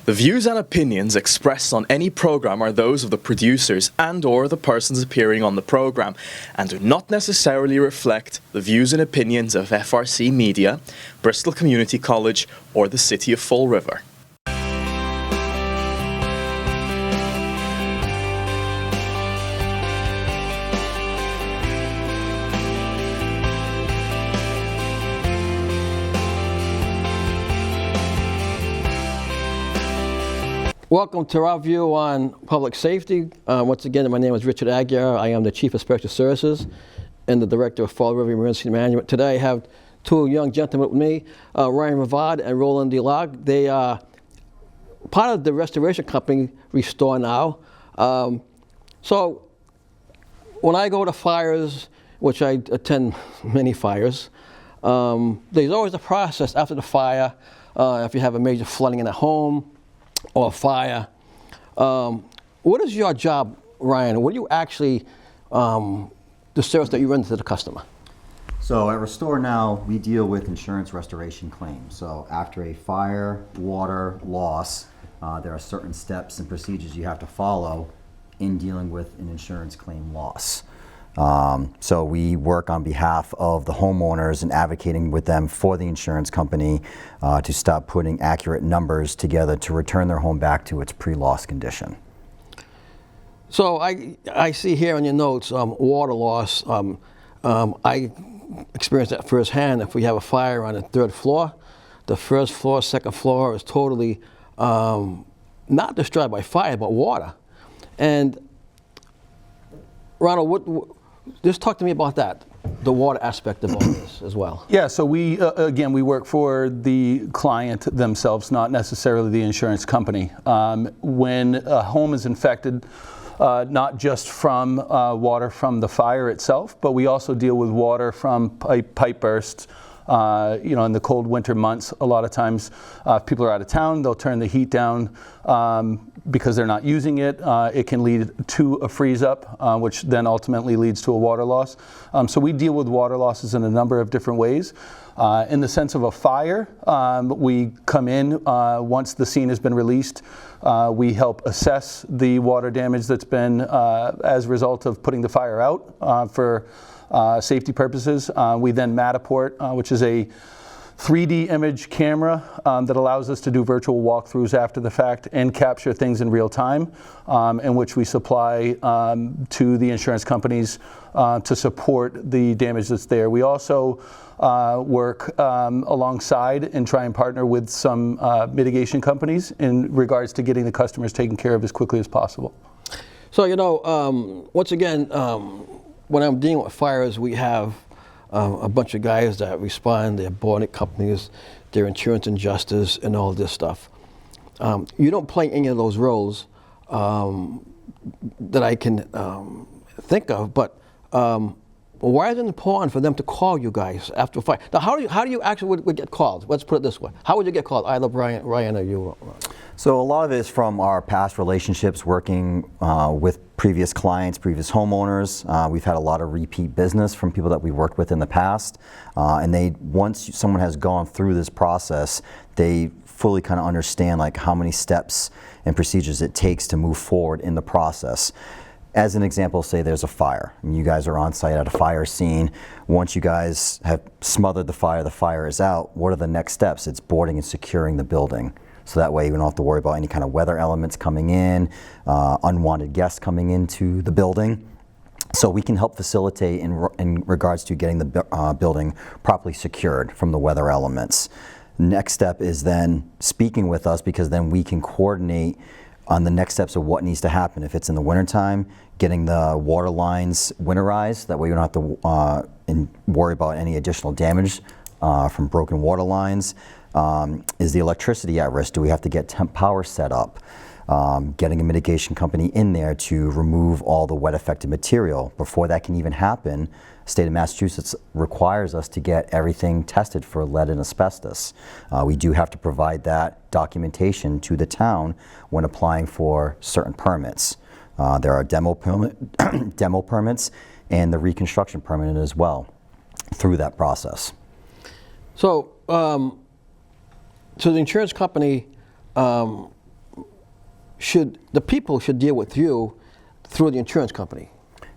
The views and opinions expressed on any program are those of the producers and/or the persons appearing on the program and do not necessarily reflect the views and opinions of FRC Media, Bristol Community College, or the City of Fall River. Welcome to our view on public safety. Once again, my name is Richard Aguiar. I am the Chief of Special Services and the Director of Fall River Emergency Management. Today I have two young gentlemen with me, Ryan and Ronald and Roland DeLog. They are part of the restoration company, RestoreNow. So when I go to fires, which I attend many fires, there's always a process after the fire. If you have a major flooding in a home, or fire. What is your job, Ryan? What do you actually, the service that you render to the customer? So at RestoreNow, we deal with insurance restoration claims. So after a fire, water, loss, there are certain steps and procedures you have to follow in dealing with an insurance claim loss. So we work on behalf of the homeowners and advocating with them for the insurance company to stop putting accurate numbers together to return their home back to its pre-loss condition. So I see here on your notes, water loss. I experienced that firsthand. If we have a fire on the third floor, the first floor, second floor is totally not destroyed by fire, but water. And Ronald, just talk to me about that, the water aspect of all this as well. Yeah, so we, again, we work for the client themselves, not necessarily the insurance company. When a home is infected, not just from water from the fire itself, but we also deal with water from pipe bursts. In the cold winter months, a lot of times if people are out of town, they'll turn the heat down because they're not using it. It can lead to a freeze up, which then ultimately leads to a water loss. So we deal with water losses in a number of different ways. In the sense of a fire, we come in once the scene has been released. We help assess the water damage that's been as a result of putting the fire out for safety purposes. We then Matterport, which is a 3D image camera that allows us to do virtual walkthroughs after the fact and capture things in real time, in which we supply to the insurance companies to support the damage that's there. We also work alongside and try and partner with some mitigation companies in regards to getting the customers taken care of as quickly as possible. So, once again, when I'm dealing with fires, we have a bunch of guys that respond. They're bonnet companies, they're insurance adjusters, and all this stuff. You don't play any of those roles that I can think of, but why is it important for them to call you guys after a fire? Now, how do you actually would get called? Let's put it this way. How would you get called? Either Ryan or you. So a lot of it is from our past relationships working with previous clients, previous homeowners. We've had a lot of repeat business from people that we've worked with in the past. And once someone has gone through this process, they fully kind of understand like how many steps and procedures it takes to move forward in the process. As an example, say there's a fire, and you guys are on site at a fire scene. Once you guys have smothered the fire is out, what are the next steps? It's boarding and securing the building. So that way you don't have to worry about any kind of weather elements coming in, unwanted guests coming into the building. So we can help facilitate in regards to getting the building properly secured from the weather elements. Next step is then speaking with us, because then we can coordinate on the next steps of what needs to happen. If it's in the wintertime, getting the water lines winterized, that way you don't have to worry about any additional damage from broken water lines. Is the electricity at risk? Do we have to get temp power set up? Getting a mitigation company in there to remove all the wet affected material. Before that can even happen, the state of Massachusetts requires us to get everything tested for lead and asbestos. We do have to provide that documentation to the town when applying for certain permits. There are demo permits and the reconstruction permit as well through that process. So, so the insurance company the people should deal with you through the insurance company.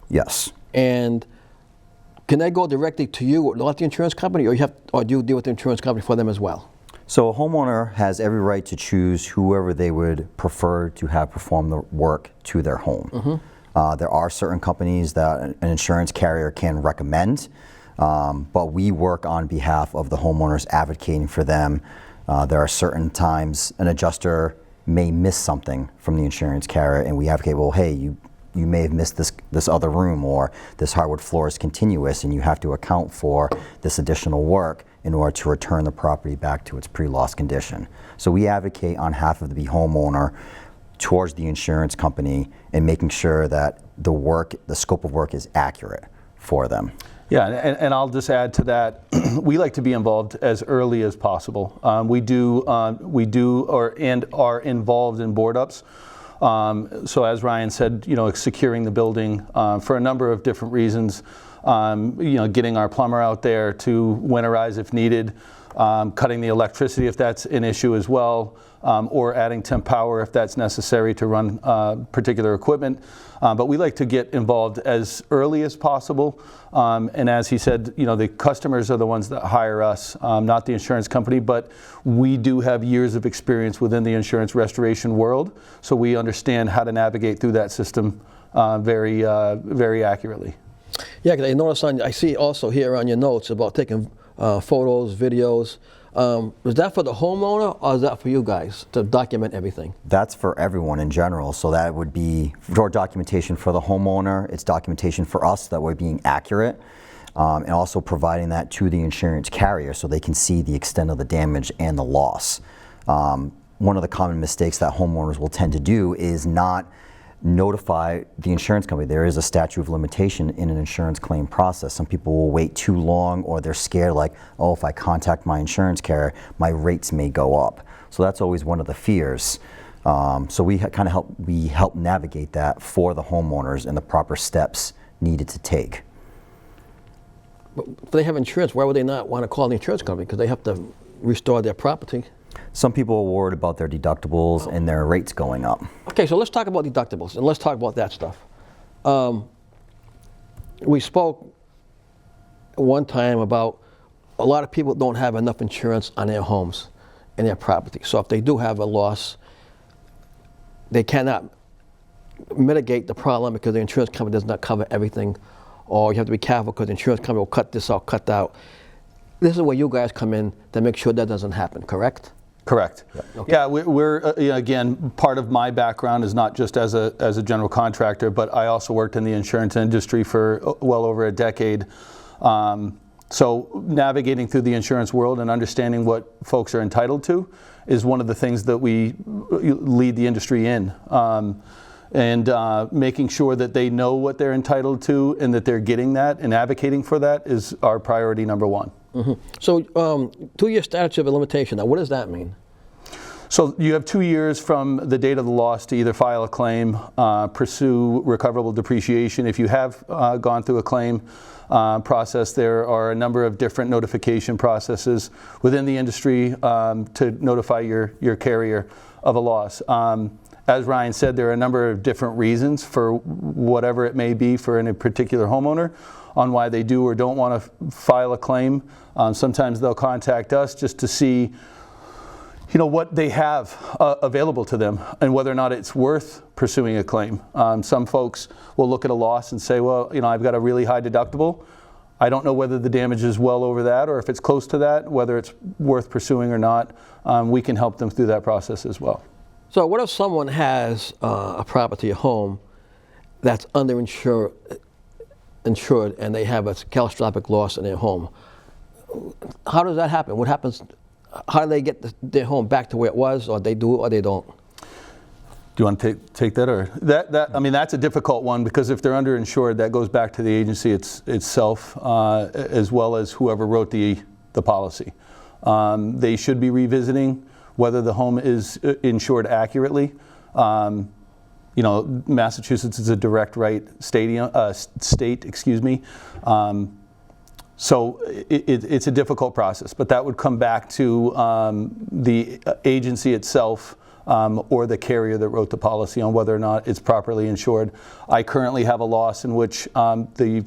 Yes. And can they go directly to you, not the insurance company, or do you deal with the insurance company for them as well? So a homeowner has every right to choose whoever they would prefer to have perform the work to their home. There are certain companies that an insurance carrier can recommend, but we work on behalf of the homeowners, advocating for them. There are certain times an adjuster may miss something from the insurance carrier, and we advocate, well, hey, you may have missed this other room, or this hardwood floor is continuous and you have to account for this additional work in order to return the property back to its pre-loss condition. So we advocate on behalf of the homeowner towards the insurance company and making sure that the scope of work is accurate for them. Yeah, and I'll just add to that, we like to be involved as early as possible. We are involved in board ups. So as Ryan said, securing the building for a number of different reasons. Getting our plumber out there to winterize if needed, cutting the electricity if that's an issue as well, or adding temp power if that's necessary to run particular equipment. But we like to get involved as early as possible. And as he said, the customers are the ones that hire us, not the insurance company, but we do have years of experience within the insurance restoration world, so we understand how to navigate through that system very accurately. Yeah, because I see also here on your notes about taking photos, videos. Is that for the homeowner, or is that for you guys to document everything? That's for everyone in general. So that would be for documentation for the homeowner. It's documentation for us that we're being accurate, and also providing that to the insurance carrier so they can see the extent of the damage and the loss. One of the common mistakes that homeowners will tend to do is not notify the insurance company. There is a statute of limitation in an insurance claim process. Some people will wait too long, or they're scared like, oh, if I contact my insurance carrier, my rates may go up. So that's always one of the fears. So we kind of help navigate that for the homeowners and the proper steps needed to take. But if they have insurance, why would they not want to call the insurance company? Because they have to restore their property. Some people are worried about their deductibles and their rates going up. Okay, so let's talk about deductibles, and let's talk about that stuff. We spoke one time about a lot of people don't have enough insurance on their homes and their property. So if they do have a loss, they cannot mitigate the problem because the insurance company does not cover everything, or you have to be careful because the insurance company will cut this out, cut that out. This is where you guys come in to make sure that doesn't happen, correct? Correct. Yeah. Okay. Yeah, we're again, part of my background is not just as a general contractor, but I also worked in the insurance industry for well over a decade. So navigating through the insurance world and understanding what folks are entitled to is one of the things that we lead the industry in. And making sure that they know what they're entitled to and that they're getting that and advocating for that is our priority number one. Mm-hmm. So 2-year statute of limitation, now what does that mean? So you have 2 years from the date of the loss to either file a claim, pursue recoverable depreciation. If you have gone through a claim process, there are a number of different notification processes within the industry to notify your carrier of a loss. As Ryan said, there are a number of different reasons for whatever it may be for a particular homeowner on why they do or don't want to file a claim. Sometimes they'll contact us just to see what they have available to them and whether or not it's worth pursuing a claim. Some folks will look at a loss and say, well, I've got a really high deductible. I don't know whether the damage is well over that or if it's close to that, whether it's worth pursuing or not. We can help them through that process as well. So what if someone has a property, a home, that's underinsured, and they have a catastrophic loss in their home? How does that happen? What happens? How do they get their home back to where it was, or they do or they don't? Do you want to take that, or that? I mean, that's a difficult one because if they're underinsured, that goes back to the agency itself, as well as whoever wrote the policy. They should be revisiting whether the home is insured accurately. Massachusetts is a direct right state, excuse me. So it's a difficult process, but that would come back to the agency itself or the carrier that wrote the policy on whether or not it's properly insured. I currently have a loss in which the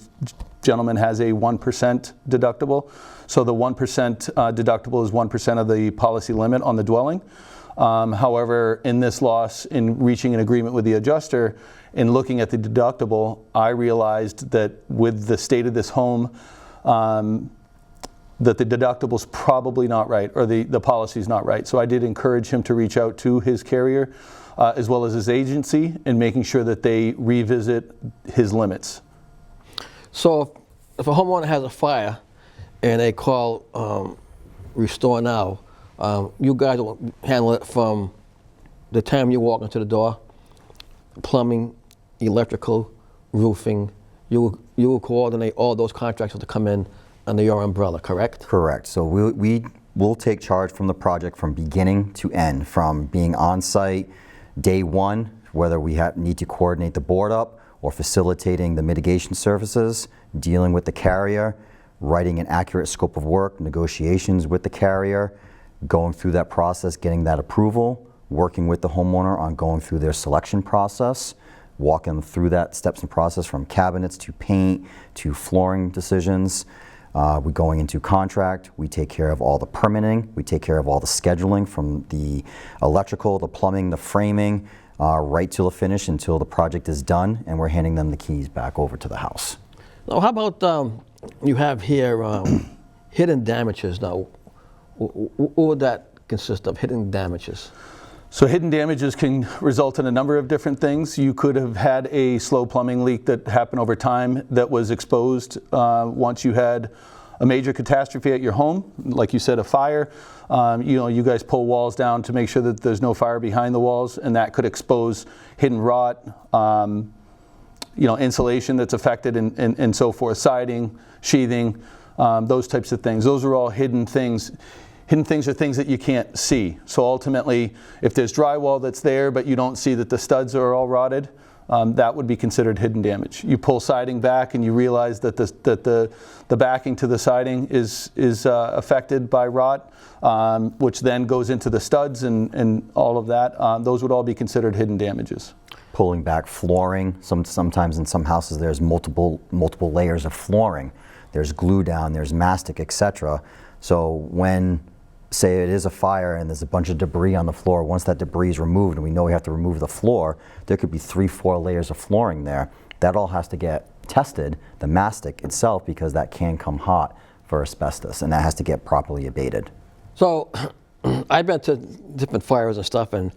gentleman has a 1% deductible. So the 1% deductible is 1% of the policy limit on the dwelling. However, in this loss, in reaching an agreement with the adjuster, in looking at the deductible, I realized that with the state of this home, that the deductible's probably not right, or the policy's not right. So I did encourage him to reach out to his carrier, as well as his agency, in making sure that they revisit his limits. So if a homeowner has a fire and they call RestoreNow, you guys will handle it from the time you walk into the door, plumbing, electrical, roofing. You will coordinate all those contractors to come in under your umbrella, correct? Correct. So we will take charge from the project from beginning to end, from being on site day one, whether we need to coordinate the board up or facilitating the mitigation services, dealing with the carrier, writing an accurate scope of work, negotiations with the carrier, going through that process, getting that approval, working with the homeowner on going through their selection process, walking through that steps and process from cabinets to paint to flooring decisions. We're going into contract. We take care of all the permitting. We take care of all the scheduling from the electrical, the plumbing, the framing, right to the finish until the project is done, and we're handing them the keys back over to the house. Now, how about you have here hidden damages? Now, what would that consist of, hidden damages? So hidden damages can result in a number of different things. You could have had a slow plumbing leak that happened over time that was exposed once you had a major catastrophe at your home, like you said, a fire. You guys pull walls down to make sure that there's no fire behind the walls, and that could expose hidden rot, insulation that's affected, and so forth, siding, sheathing, those types of things. Those are all hidden things. Hidden things are things that you can't see. So ultimately, if there's drywall that's there, but you don't see that the studs are all rotted, that would be considered hidden damage. You pull siding back and you realize that the backing to the siding is affected by rot, which then goes into the studs and all of that. Those would all be considered hidden damages. Pulling back flooring. Sometimes in some houses there's multiple layers of flooring. There's glue down, there's mastic, etc. So when, say it is a fire and there's a bunch of debris on the floor, once that debris is removed and we know we have to remove the floor, there could be 3-4 layers of flooring there. That all has to get tested, the mastic itself, because that can come hot for asbestos, and that has to get properly abated. So I've been to different fires and stuff, and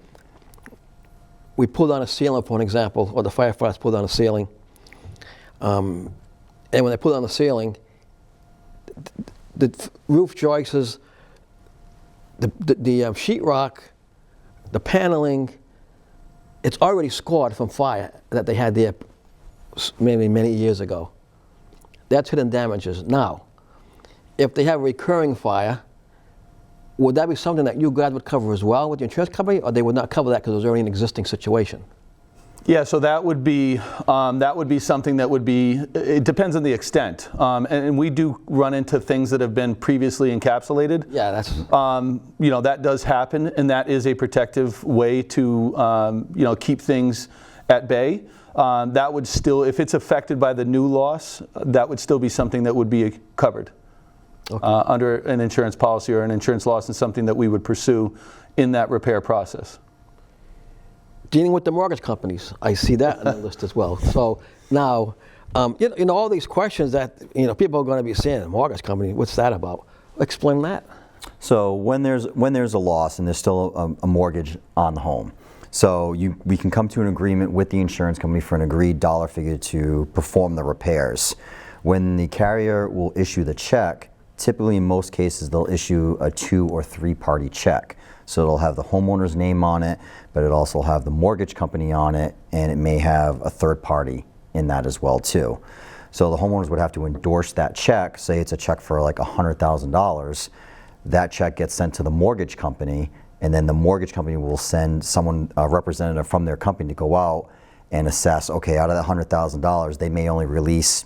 we pulled on a ceiling, for an example, or the firefighters pulled on a ceiling. And when they pulled on the ceiling, the roof joists, the sheetrock, the paneling, it's already scored from fire that they had there maybe many years ago. That's hidden damages. Now, if they have a recurring fire, would that be something that you guys would cover as well with the insurance company, or they would not cover that because it was already an existing situation? Yeah, so that would be something that would be, it depends on the extent. And we do run into things that have been previously encapsulated. Yeah, that's... that does happen, and that is a protective way to, keep things at bay. That would still, if it's affected by the new loss, that would still be something that would be covered. Okay. Under an insurance policy or an insurance loss, and something that we would pursue in that repair process. Dealing with the mortgage companies, I see that on the list as well. So now, all these questions that people are going to be saying, mortgage company, what's that about? Explain that. So when there's a loss and there's still a mortgage on the home, so we can come to an agreement with the insurance company for an agreed dollar figure to perform the repairs. When the carrier will issue the check, typically in most cases they'll issue a 2- or 3-party check. So it'll have the homeowner's name on it, but it also have the mortgage company on it, and it may have a third party in that as well too. So the homeowners would have to endorse that check. Say it's a check for like $100,000. That check gets sent to the mortgage company, and then the mortgage company will send someone, a representative from their company, to go out and assess, okay, out of that $100,000, they may only release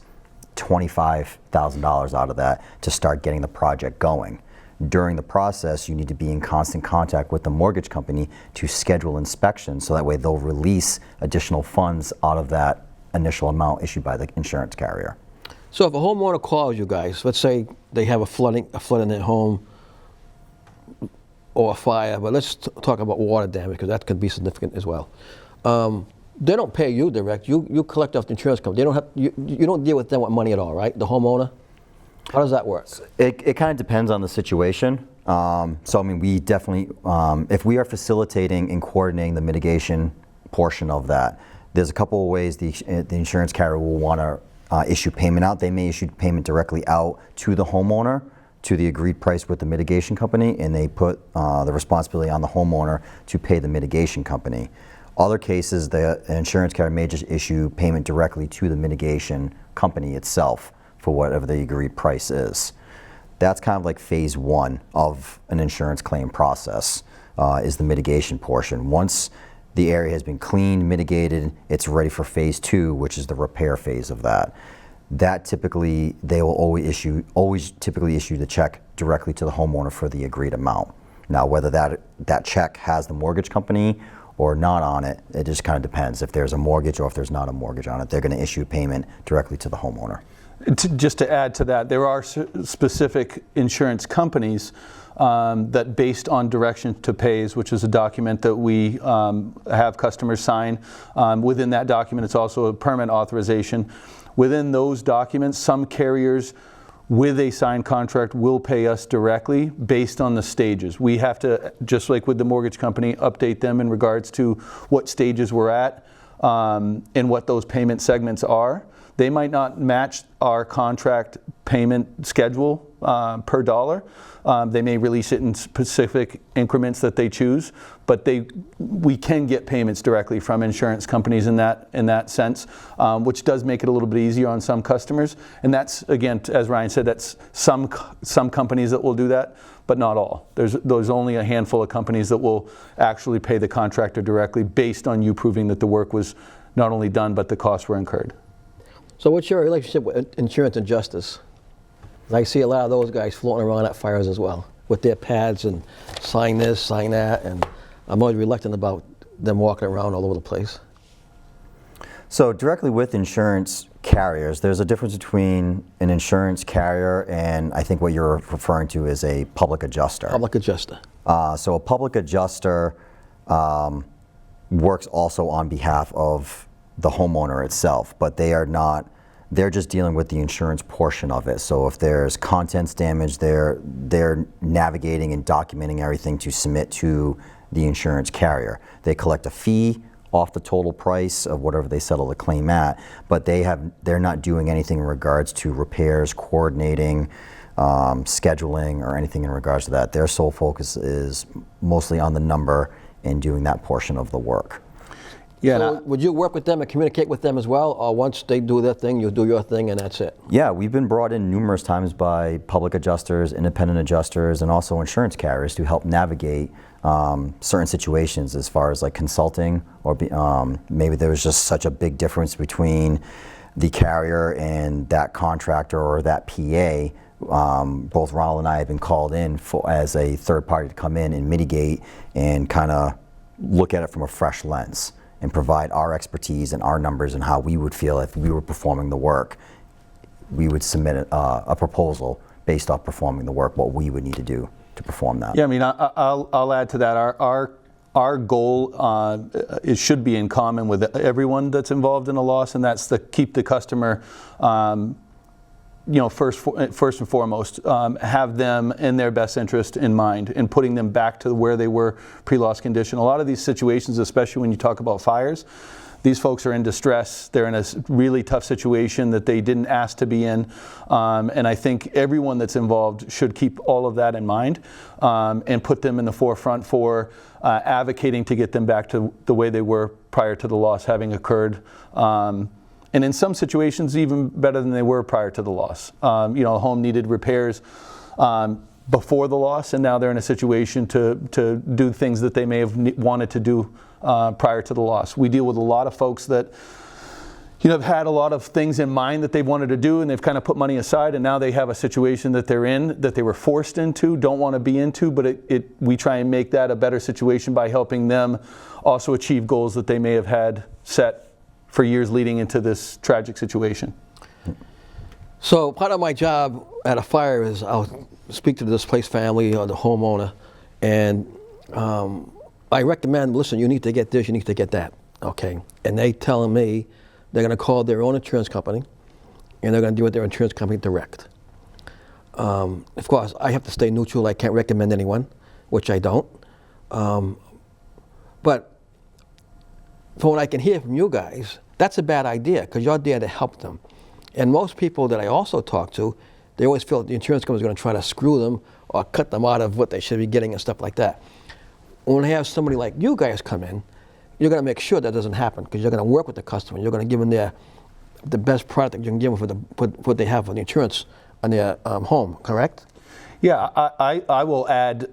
$25,000 out of that to start getting the project going. During the process, you need to be in constant contact with the mortgage company to schedule inspections, so that way they'll release additional funds out of that initial amount issued by the insurance carrier. So if a homeowner calls you guys, let's say they have a flood in their home or a fire, but let's talk about water damage, because that could be significant as well. They don't pay you direct. You collect off the insurance company. They don't have, you don't deal with them with money at all, right? The homeowner? How does that work? It kind of depends on the situation. So I mean, we definitely, if we are facilitating and coordinating the mitigation portion of that, there's a couple of ways the insurance carrier will want to issue payment out. They may issue payment directly out to the homeowner, to the agreed price with the mitigation company, and they put the responsibility on the homeowner to pay the mitigation company. Other cases, the insurance carrier may just issue payment directly to the mitigation company itself for whatever the agreed price is. That's kind of like phase one of an insurance claim process, is the mitigation portion. Once the area has been cleaned, mitigated, it's ready for phase two, which is the repair phase of that. That typically, they will always typically issue the check directly to the homeowner for the agreed amount. Now, whether that check has the mortgage company or not on it, it just kind of depends. If there's a mortgage or if there's not a mortgage on it, they're going to issue payment directly to the homeowner. Just to add to that, there are specific insurance companies that, based on direction to pays, which is a document that we have customers sign, within that document it's also a permit authorization. Within those documents, some carriers with a signed contract will pay us directly based on the stages. We have to, just like with the mortgage company, update them in regards to what stages we're at and what those payment segments are. They might not match our contract payment schedule per dollar. They may release it in specific increments that they choose, but we can get payments directly from insurance companies in that sense, which does make it a little bit easier on some customers. And that's, again, as Ryan said, that's some companies that will do that, but not all. There's only a handful of companies that will actually pay the contractor directly based on you proving that the work was not only done, but the costs were incurred. So what's your relationship with insurance and justice? I see a lot of those guys floating around at fires as well, with their pads and sign this, sign that, and I'm always reluctant about them walking around all over the place. So directly with insurance carriers, there's a difference between an insurance carrier and I think what you're referring to is a public adjuster. Public adjuster. So a public adjuster works also on behalf of the homeowner itself, but they're just dealing with the insurance portion of it. So if there's contents damage, they're navigating and documenting everything to submit to the insurance carrier. They collect a fee off the total price of whatever they settle the claim at, but they're not doing anything in regards to repairs, coordinating, scheduling, or anything in regards to that. Their sole focus is mostly on the number and doing that portion of the work. Yeah. So would you work with them and communicate with them as well, or once they do their thing, you'll do your thing and that's it? Yeah, we've been brought in numerous times by public adjusters, independent adjusters, and also insurance carriers to help navigate certain situations as far as like consulting, or maybe there was just such a big difference between the carrier and that contractor or that PA. Both Ronald and I have been called in as a third party to come in and mitigate and kind of look at it from a fresh lens and provide our expertise and our numbers and how we would feel if we were performing the work. We would submit a proposal based off performing the work, what we would need to do to perform that. Yeah, I mean, I'll add to that. Our goal should be in common with everyone that's involved in a loss, and that's to keep the customer, first and foremost, have them in their best interest in mind, and putting them back to where they were pre-loss condition. A lot of these situations, especially when you talk about fires, these folks are in distress. They're in a really tough situation that they didn't ask to be in. And I think everyone that's involved should keep all of that in mind and put them in the forefront for advocating to get them back to the way they were prior to the loss having occurred. And in some situations, even better than they were prior to the loss. A home needed repairs before the loss, and now they're in a situation to do things that they may have wanted to do prior to the loss. We deal with a lot of folks that, have had a lot of things in mind that they've wanted to do, and they've kind of put money aside, and now they have a situation that they're in, that they were forced into, don't want to be into, but we try and make that a better situation by helping them also achieve goals that they may have had set for years leading into this tragic situation. So part of my job at a fire is I'll speak to the displaced family or the homeowner, and I recommend, listen, you need to get this, you need to get that, okay? And they telling me they're going to call their own insurance company, and they're going to deal with their insurance company direct. Of course, I have to stay neutral. I can't recommend anyone, which I don't. But from what I can hear from you guys, that's a bad idea because you're there to help them. And most people that I also talk to, they always feel that the insurance company is going to try to screw them or cut them out of what they should be getting and stuff like that. When I have somebody like you guys come in, you're going to make sure that doesn't happen because you're going to work with the customer. You're going to give them the best product that you can give them for what they have on the insurance on their home, correct? Yeah, I will add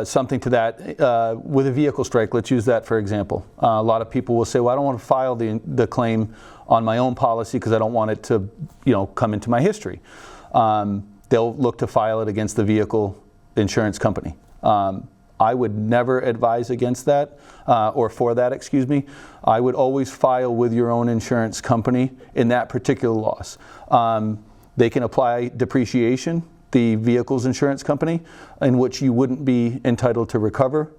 something to that with a vehicle strike. Let's use that for example. A lot of people will say, well, I don't want to file the claim on my own policy because I don't want it to come into my history. They'll look to file it against the vehicle insurance company. I would never advise against that, or for that, excuse me. I would always file with your own insurance company in that particular loss. They can apply depreciation, the vehicle's insurance company, in which you wouldn't be entitled to recover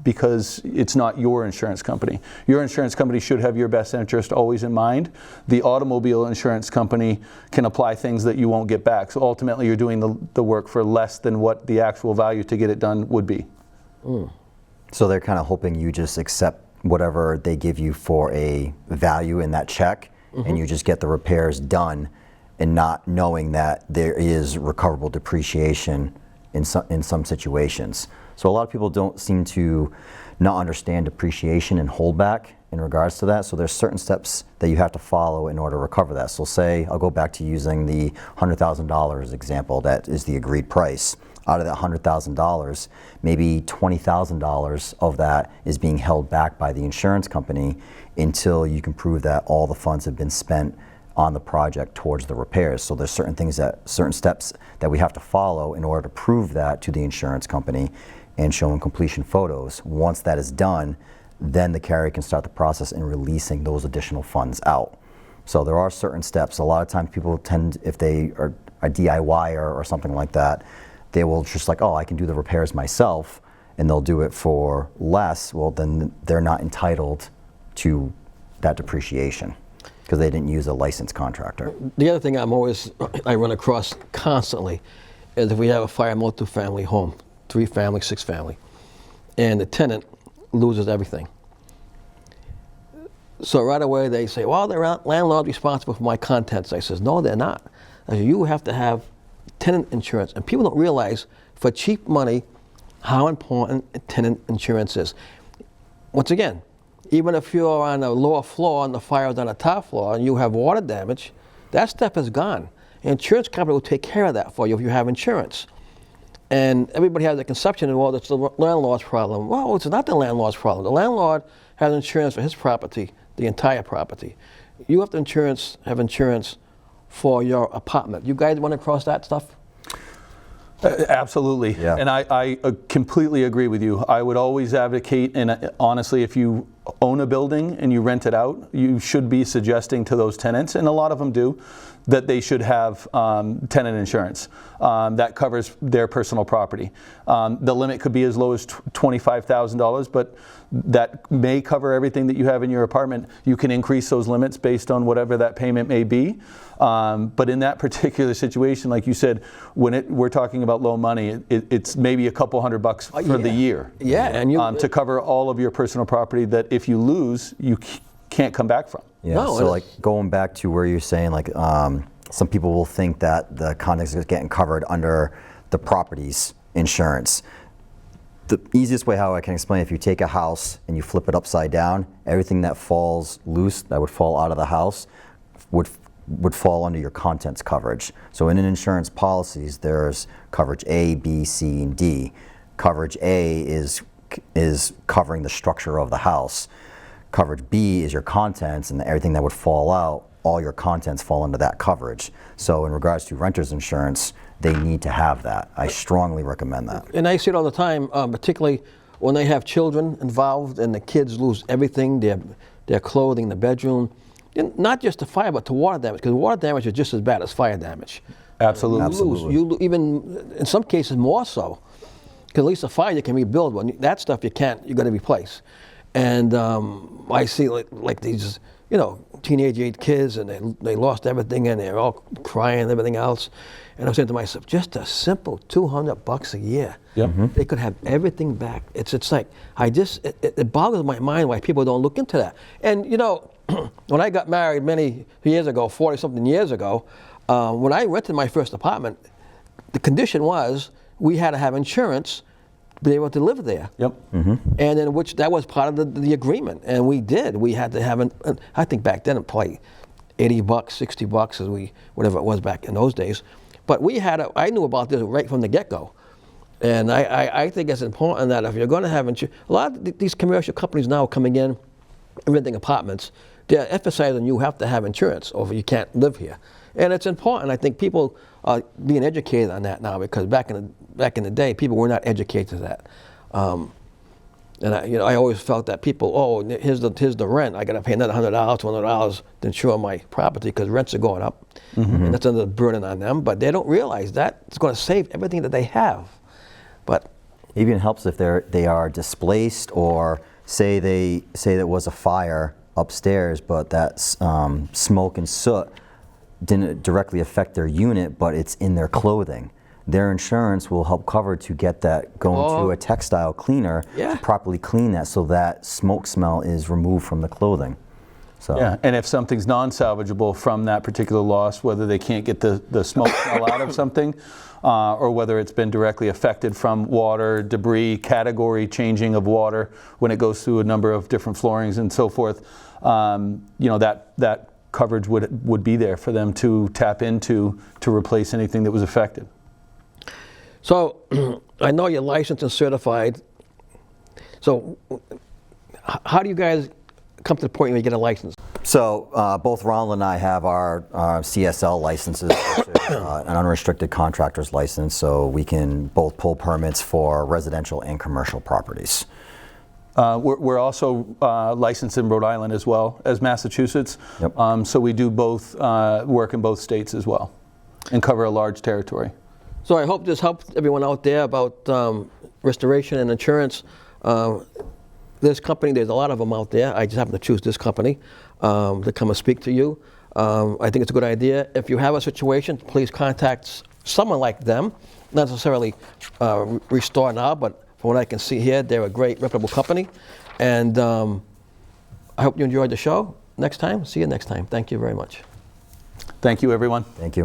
because it's not your insurance company. Your insurance company should have your best interest always in mind. The automobile insurance company can apply things that you won't get back. So ultimately you're doing the work for less than what the actual value to get it done would be. So they're kind of hoping you just accept whatever they give you for a value in that check, and you just get the repairs done, and not knowing that there is recoverable depreciation in some situations. So a lot of people don't seem to not understand depreciation and holdback in regards to that. So there's certain steps that you have to follow in order to recover that. So say, I'll go back to using the $100,000 example, that is the agreed price. Out of that $100,000, maybe $20,000 of that is being held back by the insurance company until you can prove that all the funds have been spent on the project towards the repairs. So there's certain steps that we have to follow in order to prove that to the insurance company and show them completion photos. Once that is done, then the carrier can start the process in releasing those additional funds out. So there are certain steps. A lot of times people tend, if they are a DIYer or something like that, they will just like, oh, I can do the repairs myself, and they'll do it for less. Well, then they're not entitled to that depreciation because they didn't use a licensed contractor. The other thing I run across constantly is if we have a fire multifamily home, 3 family, 6 family, and the tenant loses everything. So right away they say, well, the landlord's responsible for my contents. I says, no, they're not. I said, you have to have tenant insurance. And people don't realize for cheap money how important tenant insurance is. Once again, even if you're on a lower floor and the fire's on the top floor and you have water damage, that stuff is gone. The insurance company will take care of that for you if you have insurance. And everybody has a conception of, well, it's the landlord's problem. Well, it's not the landlord's problem. The landlord has insurance for his property, the entire property. You have to have insurance for your apartment. You guys run across that stuff? Absolutely. Yeah. And I completely agree with you. I would always advocate, and honestly, if you own a building and you rent it out, you should be suggesting to those tenants, and a lot of them do, that they should have tenant insurance that covers their personal property. The limit could be as low as $25,000, but that may cover everything that you have in your apartment. You can increase those limits based on whatever that payment may be. But in that particular situation, like you said, when we're talking about low money, it's maybe a couple $100 for the year. Yeah, and to cover all of your personal property that if you lose, you can't come back from. Yeah, No, so like going back to where you're saying like some people will think that the contents is getting covered under the property's insurance. The easiest way how I can explain, if you take a house and you flip it upside down, everything that falls loose, that would fall out of the house, would fall under your contents coverage. So in an insurance policies, there's coverage A, B, C, and D. Coverage A is covering the structure of the house. Coverage B is your contents, and everything that would fall out, all your contents fall into that coverage. So in regards to renter's insurance, they need to have that. I strongly recommend that. And I see it all the time, particularly when they have children involved and the kids lose everything, their clothing, the bedroom, and not just to fire, but to water damage, because water damage is just as bad as fire damage. Absolutely. You even, in some cases, more so. Because at least a fire you can rebuild, but that stuff you can't, you got to replace. And I see like these, teenage age kids, and they lost everything, and they're all crying and everything else. And I was saying to myself, just a simple $200 a year, they could have everything back. It's like, it boggles my mind why people don't look into that. And when I got married many years ago, 40-something years ago, when I rented my first apartment, the condition was we had to have insurance to be able to live there. Yep. And in which that was part of the agreement, and we did. We had to have I think back then it probably $80, $60 as whatever it was back in those days. But I knew about this right from the get-go. And I think it's important that if you're going to have insurance, a lot of these commercial companies now coming in and renting apartments, they're emphasizing you have to have insurance or you can't live here. And it's important. I think people are being educated on that now, because back in the day, people were not educated to that. And I always felt that people, here's the rent. I got to pay another $100, $200 to insure my property because rents are going up, and that's another burden on them. But they don't realize that it's going to save everything that they have. But it even helps if they are displaced, or say there was a fire upstairs, but that smoke and soot didn't directly affect their unit, but it's in their clothing. Their insurance will help cover to get that going to a textile cleaner to properly clean that, so that smoke smell is removed from the clothing. So. Yeah, and if something's non-salvageable from that particular loss, whether they can't get the smoke smell out of something, or whether it's been directly affected from water, debris, category changing of water when it goes through a number of different floorings and so forth, that coverage would be there for them to tap into to replace anything that was affected. So I know you're licensed and certified. So how do you guys come to the point where you get a license? So both Ronald and I have our CSL licenses, which is an unrestricted contractor's license, so we can both pull permits for residential and commercial properties. We're also licensed in Rhode Island as well as Massachusetts. Yep. So we do both work in both states as well and cover a large territory. So I hope this helped everyone out there about restoration and insurance. This company, there's a lot of them out there. I just happen to choose this company to come and speak to you. I think it's a good idea. If you have a situation, please contact someone like them, not necessarily RestoreNow, but from what I can see here, they're a great, reputable company. And I hope you enjoyed the show. See you next time. Thank you very much. Thank you, everyone. Thank you.